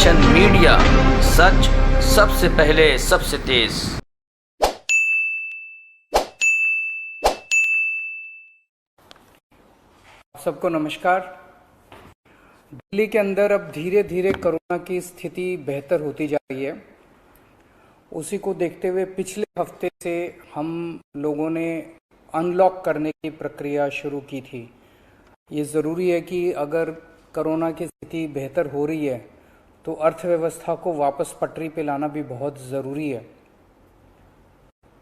Nation media, सच सबसे पहले सबसे तेज। सबको नमस्कार। दिल्ली के अंदर अब धीरे धीरे कोरोना की स्थिति बेहतर होती जा रही है। उसी को देखते हुए पिछले हफ्ते से हम लोगों ने अनलॉक करने की प्रक्रिया शुरू की थी। ये ज़रूरी है कि अगर कोरोना की स्थिति बेहतर हो रही है तो अर्थव्यवस्था को वापस पटरी पे लाना भी बहुत ज़रूरी है।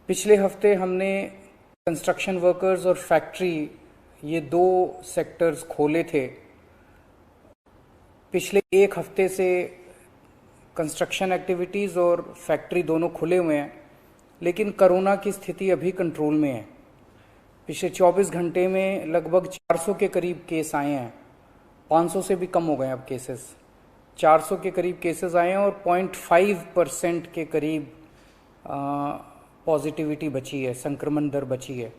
पिछले हफ्ते हमने कंस्ट्रक्शन वर्कर्स और फैक्ट्री, ये दो सेक्टर्स खोले थे। पिछले एक हफ्ते से कंस्ट्रक्शन एक्टिविटीज़ और फैक्ट्री दोनों खुले हुए हैं, लेकिन कोरोना की स्थिति अभी कंट्रोल में है। पिछले 24 घंटे में लगभग 400 के करीब केस आए हैं। 500 से भी कम हो गए अब केसेस। 400 के करीब केसेस आए हैं और 0.5% के करीब पॉजिटिविटी बची है, संक्रमण दर बची है।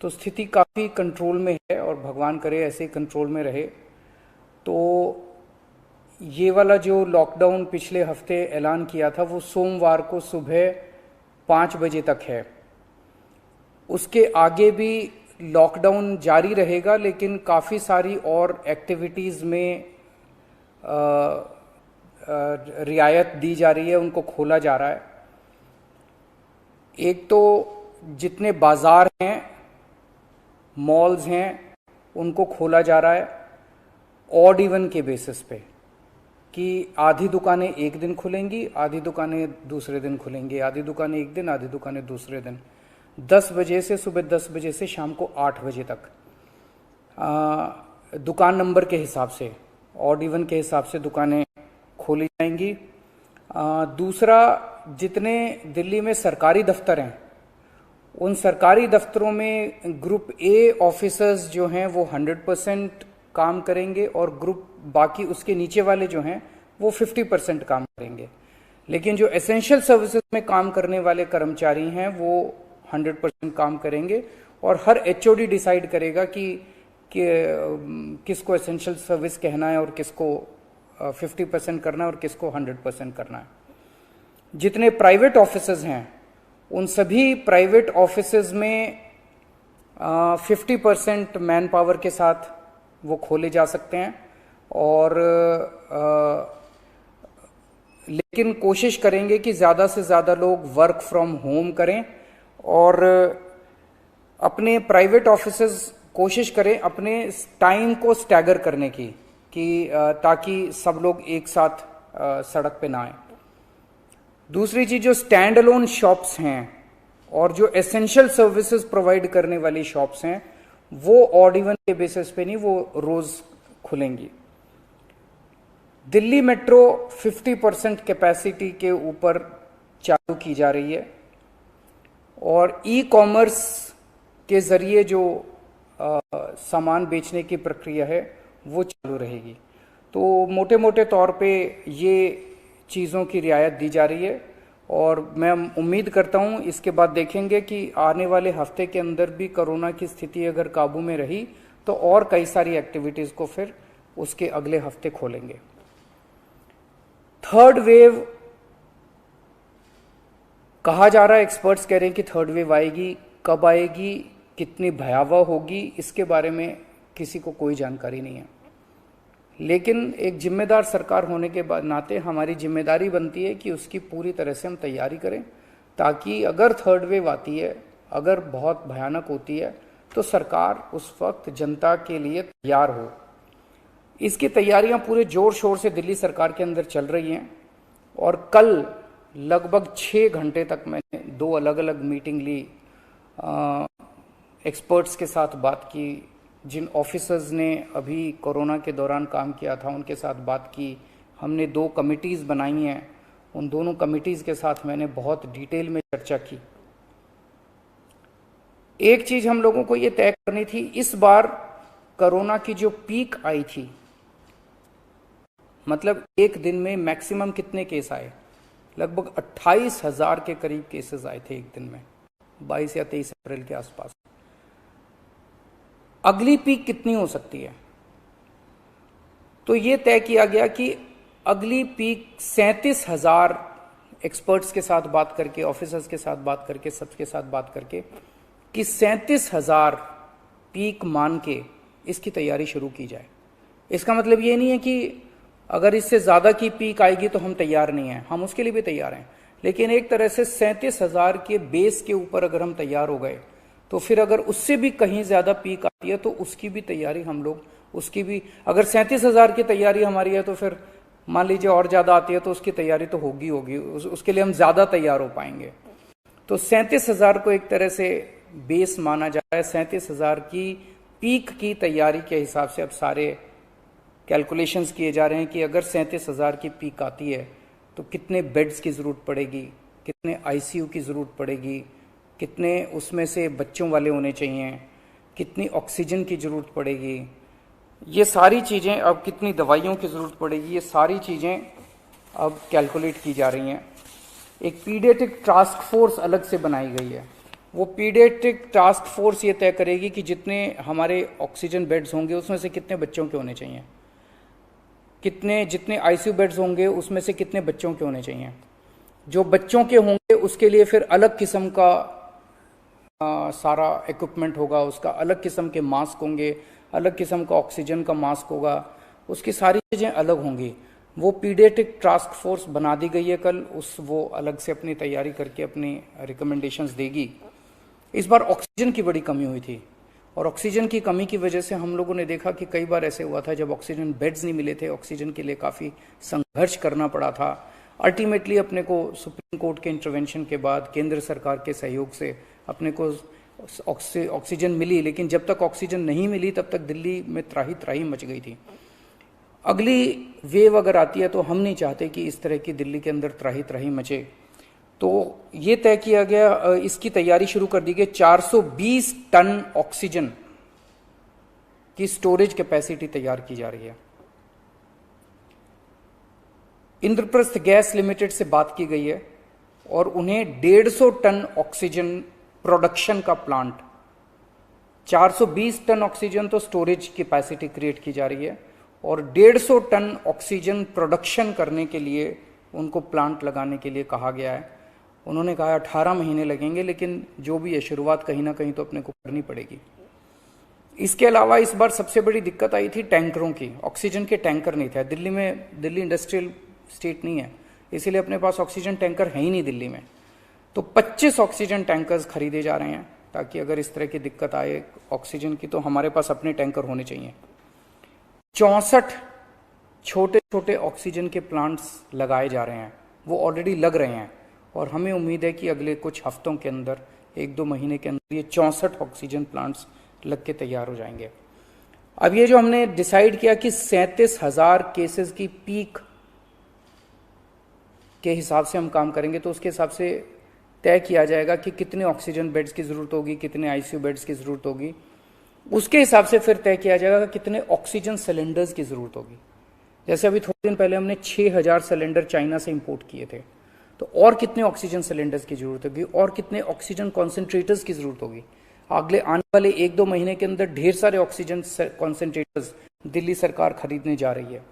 तो स्थिति काफ़ी कंट्रोल में है और भगवान करे ऐसे ही कंट्रोल में रहे। तो ये वाला जो लॉकडाउन पिछले हफ्ते ऐलान किया था वो सोमवार को सुबह 5 बजे तक है। उसके आगे भी लॉकडाउन जारी रहेगा, लेकिन काफ़ी सारी और एक्टिविटीज़ में रियायत दी जा रही है, उनको खोला जा रहा है। एक तो जितने बाज़ार हैं, मॉल्स हैं, उनको खोला जा रहा है ऑड इवन के बेसिस पे, कि आधी दुकानें एक दिन खुलेंगी, आधी दुकानें दूसरे दिन खुलेंगी, आधी दुकानें एक दिन, आधी दुकानें दूसरे दिन। 10 बजे से सुबह 10 बजे से शाम को 8 बजे तक दुकान नंबर के हिसाब से, ऑड इवन के हिसाब से दुकानें खोली जाएंगी। दूसरा, जितने दिल्ली में सरकारी दफ्तर हैं, उन सरकारी दफ्तरों में ग्रुप ए ऑफिसर्स जो हैं वो 100% काम करेंगे और ग्रुप बाकी उसके नीचे वाले जो हैं वो 50% काम करेंगे। लेकिन जो एसेंशियल सर्विसेज में काम करने वाले कर्मचारी हैं वो 100% काम करेंगे और हर एचओडी डिसाइड करेगा कि किसको एसेंशियल सर्विस कहना है और किसको 50% करना है और किसको 100% करना है। जितने प्राइवेट ऑफिसेज हैं उन सभी प्राइवेट ऑफिसेज में 50% मैन पावर के साथ वो खोले जा सकते हैं और लेकिन कोशिश करेंगे कि ज़्यादा से ज़्यादा लोग वर्क फ्रॉम होम करें और अपने प्राइवेट ऑफिसेज कोशिश करें अपने टाइम को स्टैगर करने की, कि ताकि सब लोग एक साथ सड़क पे ना आए। दूसरी चीज, जो स्टैंड अलोन शॉप्स हैं और जो एसेंशियल सर्विसेज प्रोवाइड करने वाली शॉप्स हैं वो ऑड इवन के बेसिस पे नहीं, वो रोज खुलेंगी। दिल्ली मेट्रो 50% कैपेसिटी के ऊपर चालू की जा रही है और ई कॉमर्स के जरिए जो सामान बेचने की प्रक्रिया है वो चालू रहेगी। तो मोटे मोटे तौर पे ये चीज़ों की रियायत दी जा रही है और मैं उम्मीद करता हूँ इसके बाद देखेंगे कि आने वाले हफ्ते के अंदर भी कोरोना की स्थिति अगर काबू में रही तो और कई सारी एक्टिविटीज़ को फिर उसके अगले हफ्ते खोलेंगे। थर्ड वेव कहा जा रहा है, एक्सपर्ट्स कह रहे हैं कि थर्ड वेव आएगी। कब आएगी, कितनी भयावह होगी, इसके बारे में किसी को कोई जानकारी नहीं है। लेकिन एक जिम्मेदार सरकार होने के नाते हमारी जिम्मेदारी बनती है कि उसकी पूरी तरह से हम तैयारी करें, ताकि अगर थर्ड वेव आती है, अगर बहुत भयानक होती है, तो सरकार उस वक्त जनता के लिए तैयार हो। इसकी तैयारियां पूरे जोर शोर से दिल्ली सरकार के अंदर चल रही हैं और कल लगभग 6 घंटे तक मैंने 2 अलग अलग मीटिंग ली, एक्सपर्ट्स के साथ बात की, जिन ऑफिसर्स ने अभी कोरोना के दौरान काम किया था उनके साथ बात की। हमने 2 कमिटीज़ बनाई हैं, उन दोनों कमिटीज़ के साथ मैंने बहुत डिटेल में चर्चा की। एक चीज़ हम लोगों को ये तय करनी थी, इस बार कोरोना की जो पीक आई थी, मतलब एक दिन में मैक्सिमम कितने केस आए, लगभग 28,000 के करीब केसेस आए थे एक दिन में, 22 या 23 अप्रैल के आसपास। अगली पीक कितनी हो सकती है? तो ये तय किया गया कि अगली पीक 37,000 एक्सपर्ट्स के साथ बात करके, ऑफिसर्स के साथ बात करके, सबके साथ बात करके कि 37,000 पीक मान के इसकी तैयारी शुरू की जाए। इसका मतलब ये नहीं है कि अगर इससे ज्यादा की पीक आएगी तो हम तैयार नहीं हैं, हम उसके लिए भी तैयार हैं, लेकिन एक तरह से 37,000 के बेस के ऊपर अगर हम तैयार हो गए तो फिर अगर उससे भी कहीं ज्यादा पीक आती है तो उसकी भी तैयारी हम लोग, उसकी भी, अगर 37,000 की तैयारी हमारी है तो फिर मान लीजिए और ज्यादा आती है तो उसकी तैयारी तो होगी उसके लिए हम ज्यादा तैयार हो पाएंगे। तो 37,000 को एक तरह से बेस माना जा रहा है। 37,000 की पीक की तैयारी के हिसाब से अब सारे कैलकुलेशंस किए जा रहे हैं कि अगर 37,000 की पीक आती है तो कितने बेड्स की जरूरत पड़ेगी, कितने आईसीयू की जरूरत पड़ेगी, कितने उसमें से बच्चों वाले होने चाहिए, कितनी ऑक्सीजन की जरूरत पड़ेगी, ये सारी चीजें, अब कितनी दवाइयों की जरूरत पड़ेगी, ये सारी चीजें अब कैलकुलेट की जा रही हैं। एक पीडियाट्रिक टास्क फोर्स अलग से बनाई गई है। वो पीडियाट्रिक टास्क फोर्स ये तय करेगी कि जितने हमारे ऑक्सीजन बेड्स होंगे उसमें से कितने बच्चों के होने चाहिए, जितने आईसीयू बेड्स होंगे उसमें से कितने बच्चों के होने चाहिए। जो बच्चों के होंगे उसके लिए फिर अलग किस्म का सारा इक्विपमेंट होगा, उसका अलग किस्म के मास्क होंगे, अलग किस्म का ऑक्सीजन का मास्क होगा, उसकी सारी चीजें अलग होंगी। वो पीडियाट्रिक टास्क फोर्स बना दी गई है कल, वो अलग से अपनी तैयारी करके अपनी रिकमेंडेशंस देगी। इस बार ऑक्सीजन की बड़ी कमी हुई थी और ऑक्सीजन की कमी की वजह से हम लोगों ने देखा कि कई बार ऐसे हुआ था जब ऑक्सीजन बेड्स नहीं मिले थे, ऑक्सीजन के लिए काफी संघर्ष करना पड़ा था। अल्टीमेटली अपने को सुप्रीम कोर्ट के इंटरवेंशन के बाद केंद्र सरकार के सहयोग से अपने को ऑक्सीजन मिली, लेकिन जब तक ऑक्सीजन नहीं मिली तब तक दिल्ली में त्राही त्राही मच गई थी। अगली वेव अगर आती है तो हम नहीं चाहते कि इस तरह की दिल्ली के अंदर त्राही त्राही मचे, तो ये तय किया गया, इसकी तैयारी शुरू कर दी गई। 420 टन ऑक्सीजन की स्टोरेज कैपेसिटी तैयार की जा रही है। इंद्रप्रस्थ गैस लिमिटेड से बात की गई है और उन्हें 150 टन ऑक्सीजन प्रोडक्शन का प्लांट, 420 टन ऑक्सीजन तो स्टोरेज कैपेसिटी क्रिएट की जा रही है और 150 टन ऑक्सीजन प्रोडक्शन करने के लिए उनको प्लांट लगाने के लिए कहा गया है। उन्होंने कहा 18 महीने लगेंगे, लेकिन जो भी है शुरुआत कहीं ना कहीं तो अपने को करनी पड़ेगी। इसके अलावा इस बार सबसे बड़ी दिक्कत आई थी टैंकरों की। ऑक्सीजन के टैंकर नहीं थे दिल्ली में, दिल्ली इंडस्ट्रियल स्टेट नहीं है, इसीलिए अपने पास ऑक्सीजन टैंकर है ही नहीं दिल्ली में। तो 25 ऑक्सीजन टैंकर्स खरीदे जा रहे हैं ताकि अगर इस तरह की दिक्कत आए ऑक्सीजन की तो हमारे पास अपने टैंकर होने चाहिए। 64 छोटे छोटे ऑक्सीजन के प्लांट्स लगाए जा रहे हैं, वो ऑलरेडी लग रहे हैं और हमें उम्मीद है कि अगले कुछ हफ्तों के अंदर, 1-2 महीने के अंदर ये 64 ऑक्सीजन प्लांट्स लग के तैयार हो जाएंगे। अब ये जो हमने डिसाइड किया कि 37,000 केसेस की पीक के हिसाब से हम काम करेंगे, तो उसके हिसाब से तय किया जाएगा कि कितने ऑक्सीजन बेड्स की जरूरत होगी, कितने आईसीयू बेड्स की जरूरत होगी। उसके हिसाब से फिर तय किया जाएगा कितने ऑक्सीजन सिलेंडर्स की जरूरत होगी। जैसे अभी थोड़े दिन पहले हमने 6,000 सिलेंडर चाइना से इंपोर्ट किए थे, तो और कितने ऑक्सीजन सिलेंडर्स की जरूरत होगी और कितने ऑक्सीजन कॉन्सेंट्रेटर्स की जरूरत होगी। अगले आने वाले 1-2 महीने के अंदर ढेर सारे ऑक्सीजन कॉन्सेंट्रेटर्स दिल्ली सरकार खरीदने जा रही है।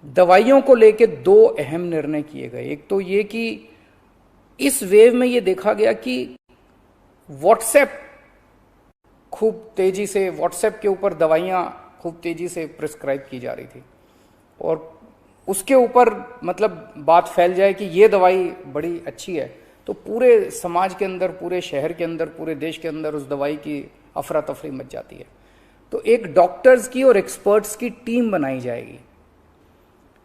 दवाइयों को लेकर 2 अहम निर्णय किए गए। एक तो ये कि इस वेव में ये देखा गया कि व्हाट्सएप खूब तेजी से, व्हाट्सएप के ऊपर दवाइयां खूब तेजी से प्रिस्क्राइब की जा रही थी और उसके ऊपर मतलब बात फैल जाए कि ये दवाई बड़ी अच्छी है तो पूरे समाज के अंदर, पूरे शहर के अंदर, पूरे देश के अंदर उस दवाई की अफरा तफरी मच जाती है। तो एक डॉक्टर्स की और एक्सपर्ट्स की टीम बनाई जाएगी।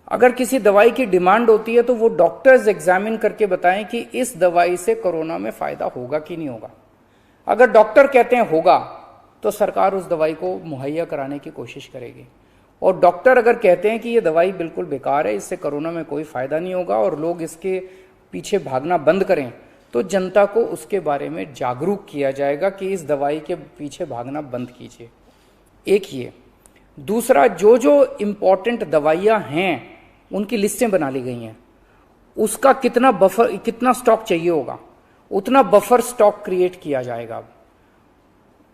अगर किसी दवाई की डिमांड होती है तो वो डॉक्टर्स एग्जामिन करके बताएं कि इस दवाई से कोरोना में फायदा होगा कि नहीं होगा। अगर डॉक्टर कहते हैं होगा तो सरकार उस दवाई को मुहैया कराने की कोशिश करेगी, और डॉक्टर अगर कहते हैं कि ये दवाई बिल्कुल बेकार है, इससे कोरोना में कोई फायदा नहीं होगा और लोग इसके पीछे भागना बंद करें, तो जनता को उसके बारे में जागरूक किया जाएगा कि इस दवाई के पीछे भागना बंद कीजिए। एक ये। दूसरा, जो जो इंपॉर्टेंट दवाइयां हैं उनकी लिस्टें बना ली गई हैं, उसका कितना बफर, कितना स्टॉक चाहिए होगा उतना बफर स्टॉक क्रिएट किया जाएगा।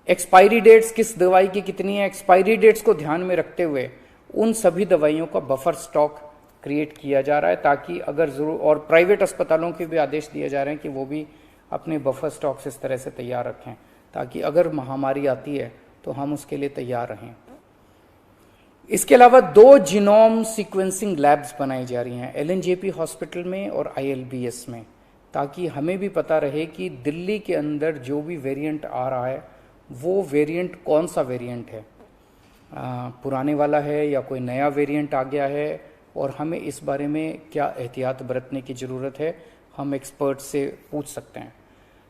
एक्सपायरी डेट्स किस दवाई की कितनी है, एक्सपायरी डेट्स को ध्यान में रखते हुए उन सभी दवाइयों का बफर स्टॉक क्रिएट किया जा रहा है, ताकि अगर ज़रूर, और प्राइवेट अस्पतालों के भी आदेश दिए जा रहे हैं कि वो भी अपने बफर स्टॉक्स इस तरह से तैयार रखें ताकि अगर महामारी आती है तो हम उसके लिए तैयार रहें। इसके अलावा 2 जीनोम सीक्वेंसिंग लैब्स बनाई जा रही हैं एलएनजेपी हॉस्पिटल में और आईएलबीएस में, ताकि हमें भी पता रहे कि दिल्ली के अंदर जो भी वेरिएंट आ रहा है वो वेरिएंट कौन सा वेरिएंट है, पुराने वाला है या कोई नया वेरिएंट आ गया है, और हमें इस बारे में क्या एहतियात बरतने की ज़रूरत है, हम एक्सपर्ट से पूछ सकते हैं।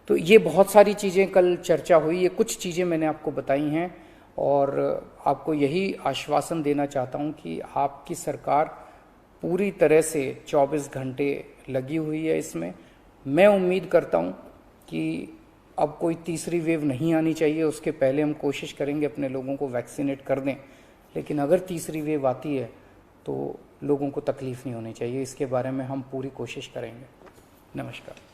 तो ये बहुत सारी चीज़ें कल चर्चा हुई, ये कुछ चीज़ें मैंने आपको बताई हैं और आपको यही आश्वासन देना चाहता हूँ कि आपकी सरकार पूरी तरह से 24 घंटे लगी हुई है इसमें। मैं उम्मीद करता हूँ कि अब कोई तीसरी वेव नहीं आनी चाहिए, उसके पहले हम कोशिश करेंगे अपने लोगों को वैक्सीनेट कर दें, लेकिन अगर तीसरी वेव आती है तो लोगों को तकलीफ़ नहीं होनी चाहिए, इसके बारे में हम पूरी कोशिश करेंगे। नमस्कार।